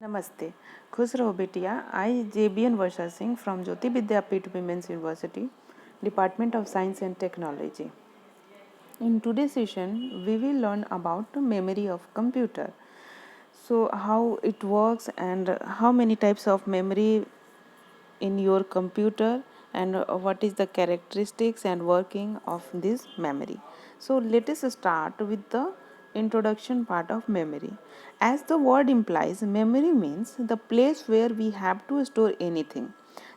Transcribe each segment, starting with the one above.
नमस्ते, खुश रहो बेटिया। I JBN Varsha Singh from Jyoti Vidyapeeth women's university, department of science and technology. In today's session, we will learn about memory of computer. So how it works and how many types of memory in your computer and what is the characteristics and working of this memory. So let us start with the introduction part of memory. As the word implies, memory means the place where we have to store anything.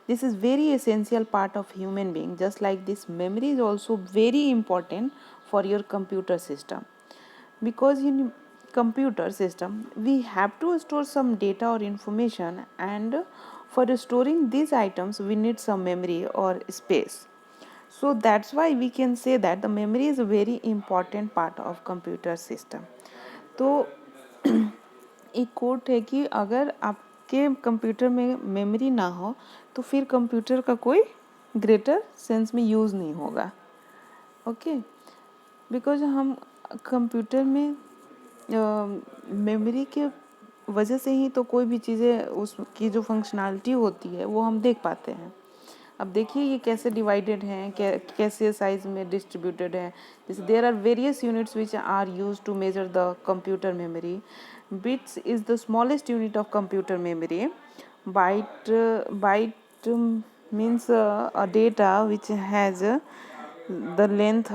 This is very essential part of human being. Just like this, memory is also very important for your computer system, because in computer system we have to store some data or information, and for storing these items we need some memory or space. So that's why we can say that the memory is a very important part of computer system. तो एक coat है कि अगर आपके computer में memory ना हो तो फिर कंप्यूटर का कोई ग्रेटर सेंस में यूज़ नहीं होगा. ओके, बिकॉज हम कंप्यूटर में मेमोरी के वजह से ही तो कोई भी चीज़ें उसकी जो फंक्शनैलिटी होती है वो हम देख पाते हैं. अब देखिए ये कैसे डिवाइडेड हैं, कैसे साइज में डिस्ट्रीब्यूटेड हैं. जैसे there are various units which are use to measure the computer memory. Bits is the smallest unit of computer memory. Byte means a data which has the length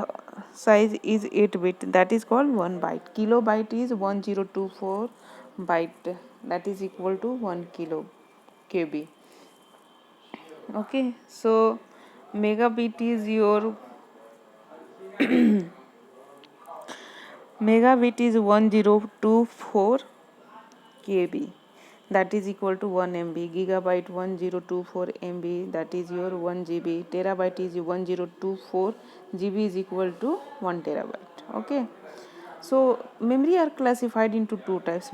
size is 8 bit, that is called 1 byte. Kilobyte is 1024 byte, that is equal to 1 kilo kb. Okay, so megabit is your megabit is 1024 kb, that is equal to 1 MB. Gigabyte 1024 MB, that is your 1 GB. Terabyte is 1024 GB is equal to 1 terabyte. Okay, so memory are classified into two types,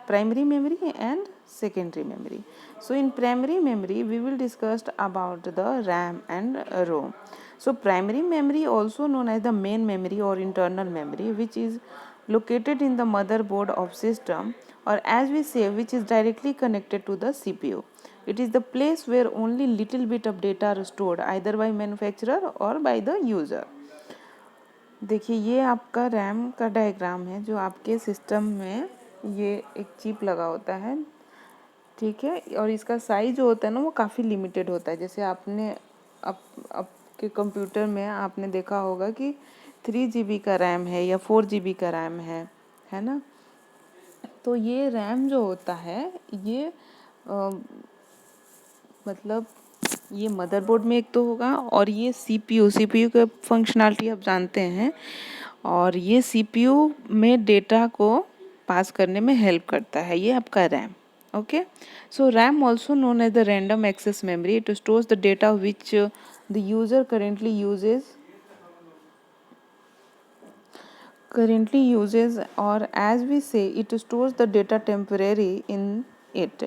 primary memory and secondary memory. So in primary memory we will discuss about the RAM and ROM. So primary memory, also known as the main memory or internal memory, which is located in the motherboard of system, or as we say, which is directly connected to the CPU. It is the place where only little bit of data are stored either by manufacturer or by the user. देखिए ये आपका RAM का diagram है जो आपके system में ये एक चिप लगा होता है, ठीक है. और इसका साइज जो होता है ना वो काफ़ी लिमिटेड होता है. जैसे आपने आपके कंप्यूटर में आपने देखा होगा कि 3 GB का रैम है या 4 GB का रैम है ना. तो ये रैम जो होता है ये मतलब ये मदरबोर्ड में एक तो होगा, और ये CPU का फंक्शनैलिटी आप जानते हैं, और ये CPU में डेटा को पास करने में हेल्प करता है. ये आपका RAM. Okay, so RAM also known as the random access memory. It stores the data which the user currently uses, or as we say, it stores the data temporary in it.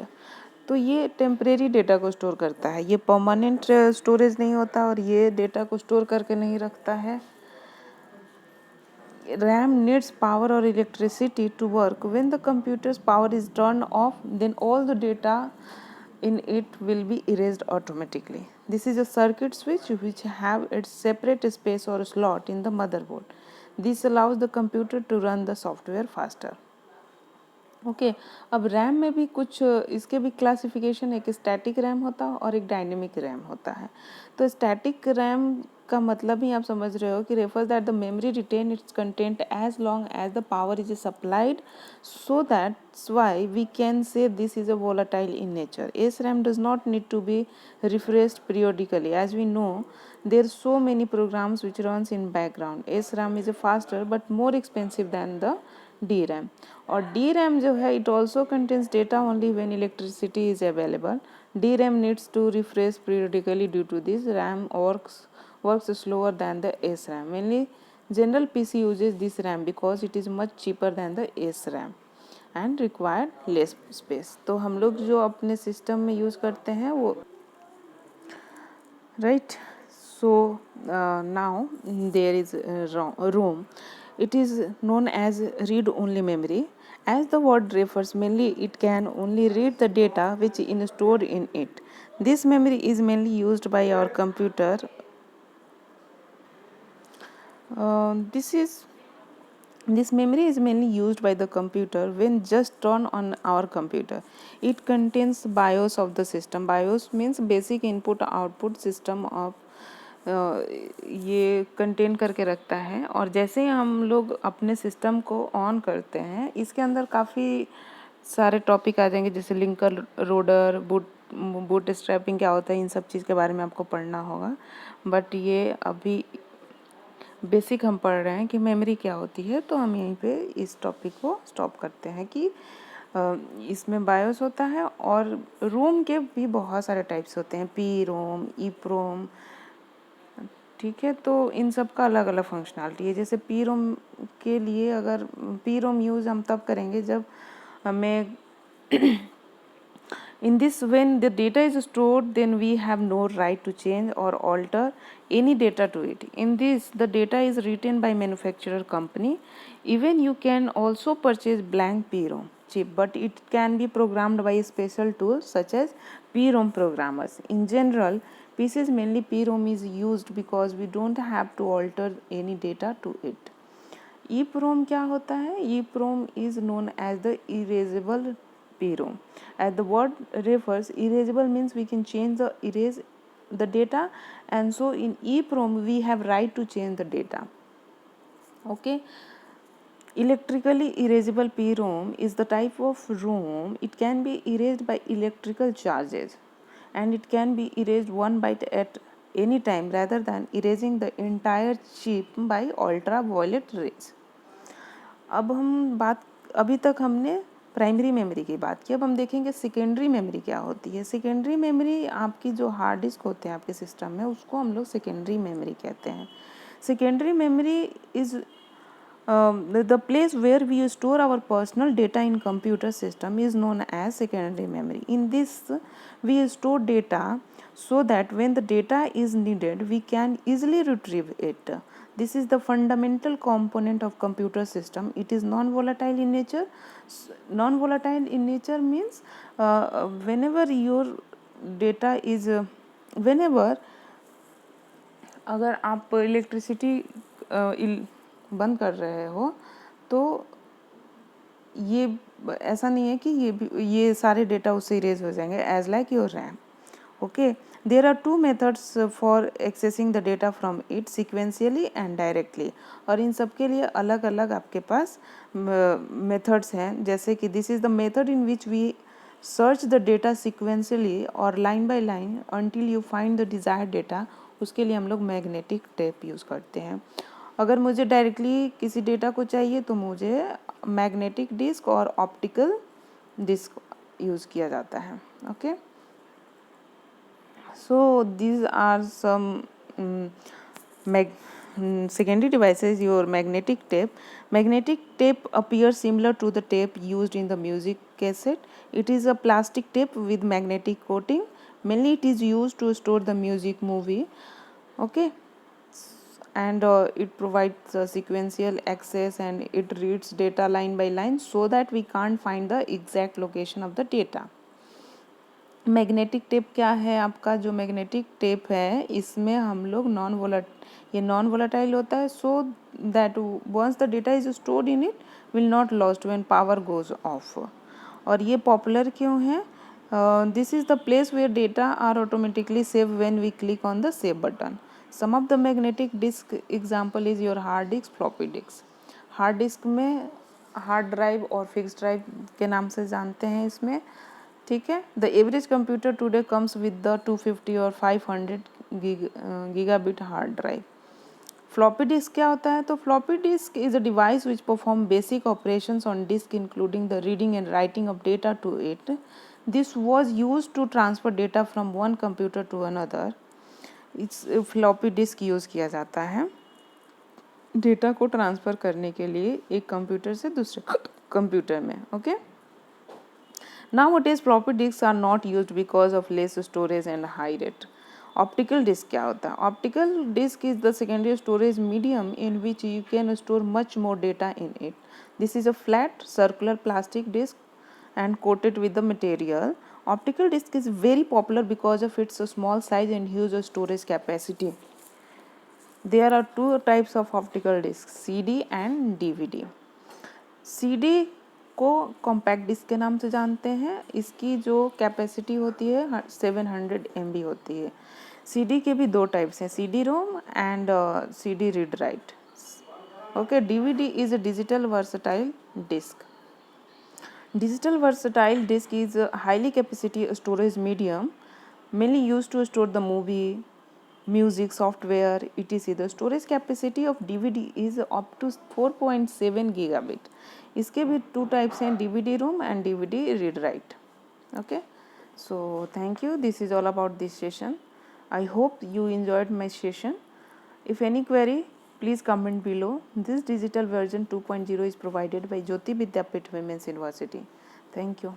तो ये temporary data को store करता है, ये permanent storage नहीं होता और ये डेटा को स्टोर करके नहीं रखता है. RAM needs power or electricity to work. When the computer's power is turned off, then all the data in it will be erased automatically. This is a circuit switch which have its separate space or slot in the motherboard. This allows the computer to run the software faster. Okay, अब RAM में भी कुछ इसके भी classification, एक static RAM होता है और एक डायनेमिक रैम होता है. तो स्टैटिक रैम का मतलब ही आप समझ रहे हो कि refers that the memory retain its content as long as the power is supplied, so that's why we can say this is a volatile in nature. SRAM does not need to be refreshed periodically. As we know, there are so many programs which runs in background. SRAM is faster but more expensive than the DRAM. और DRAM जो है it also contains data only when electricity is available. DRAM needs to refresh periodically. Due to this, RAM works slower than the SRAM. Mainly general PC uses this RAM because it is much cheaper than the SRAM and require less space. तो हम लोग जो अपने system में use करते हैं वो right. So now there is ROM. It is known as read only memory. As the word refers, mainly it can only read the data which is stored in it. This memory is mainly used by our computer. This is This memory is mainly used by the computer when just turned on our computer. It contains BIOS of the system. BIOS means basic input output system of ये contain करके रखता है। और जैसे ही हम लोग अपने system को ऑन करते हैं, इसके अंदर काफ़ी सारे टॉपिक आ जाएंगे, जैसे लिंकर लोडर, बूट स्ट्रैपिंग क्या होता है, इन सब चीज़ के बारे में आपको पढ़ना होगा। बट ये अभी बेसिक हम पढ़ रहे हैं कि मेमोरी क्या होती है, तो हम यहीं पे इस टॉपिक को स्टॉप करते हैं कि इसमें बायोस होता है और रोम के भी बहुत सारे टाइप्स होते हैं, पी रोम, ई प्रोम, ठीक है। तो इन सब का अलग अलग फंक्शनैलिटी है। जैसे पी रोम के लिए अगर पी रोम यूज़ हम तब करेंगे जब हमें in this, when the data is stored, then we have no right to change or alter any data to it. In this, the data is written by manufacturer company. Even you can also purchase blank PROM chip, but it can be programmed by special tools such as PROM programmers. In general, PCs mainly PROM is used because we don't have to alter any data to it. EEPROM क्या होता है? EEPROM is known as the erasable PROM. As the word refers, erasable means we can erase the data, and so in EEPROM we have right to change the data. Okay. Electrically erasable PROM is the type of ROM. It can be erased by electrical charges, and it can be erased one byte at any time rather than erasing the entire chip by ultraviolet rays. अब हम अभी तक हमने primary memory की बात की। अब हम देखेंगे सेकेंडरी मेमोरी क्या होती है। सेकेंडरी मेमोरी आपकी जो हार्ड डिस्क होते हैं आपके सिस्टम में, उसको हम लोग सेकेंडरी मेमोरी कहते हैं। Secondary memory is the place where we store our personal data in computer system is known as secondary memory. In this, we store data so that when the data is needed, we can easily retrieve it. This is the fundamental component of computer system. It is non-volatile in nature. Non-volatile in nature means whenever your data is whenever अगर आप electricity बंद कर रहे हो, तो ये ऐसा नहीं है कि ये सारे डेटा उससे इरेज हो जाएंगे, as like your RAM. Okay, there are two methods for accessing the data from it, sequentially and directly. और इन सब के लिए अलग अलग आपके पास मेथड्स हैं, जैसे कि this is the method in which we search the data sequentially और line by line until you find the desired data. उसके लिए हम लोग मैग्नेटिक टेप यूज़ करते हैं। अगर मुझे डायरेक्टली किसी डेटा को चाहिए तो मुझे मैग्नेटिक डिस्क और ऑप्टिकल डिस्क यूज़ किया जाता है। Okay, so these are some secondary devices. Your magnetic tape. Magnetic tape appears similar to the tape used in the music cassette. It is a plastic tape with magnetic coating. Mainly it is used to store the music movie. Okay, and it provides sequential access, and it reads data line by line so that we can't find the exact location of the data. Magnetic tape क्या है? आपका जो magnetic tape है, इसमें हम लोग ये non volatile होता है, so that once the data is stored in it will not lost when power goes off. और ये पॉपुलर क्यों है? This is the place where data are automatically save when we click on the save button. Some of the magnetic disk example is your hard disk, floppy disk. Hard disk में hard drive और fix drive के नाम से जानते हैं इसमें, ठीक है। The average computer today comes with the 250 और 500 gigabit hard drive. Floppy disk क्या होता है? तो floppy disk is a device which perform basic operations on disk including the reading and writing of data to it. This was use to transfer data from one computer to another. It's floppy disk use किया जाता है data को transfer करने के लिए एक computer से दूसरे कंप्यूटर में। Okay, nowadays floppy disks are not used because of less storage and high rate. Optical disk क्या होता है? Optical disk is the secondary storage medium in which you can store much more data in it. This is a flat circular plastic disc and coated with the material. Optical disc is very popular because of its small size and huge storage capacity. There are two types of optical discs, CD and DVD. CD को compact disc के नाम से जानते हैं. इसकी जो capacity होती है 700 MB होती है. CD के भी दो टाइप्स हैं, CD ROM and CD read write. Okay, DVD is a digital versatile disk. Digital versatile disk is a highly capacity storage medium mainly used to store the movie, music, software, etc. The storage capacity of DVD is up to 4.7 gigabit. इसके भी two types हैं, DVD ROM and DVD read write. Okay, so thank you. This is all about this session. I hope you enjoyed my session. If any query, please comment below. This digital version 2.0 is provided by Jyoti Vidyapeeth Women's University. Thank you.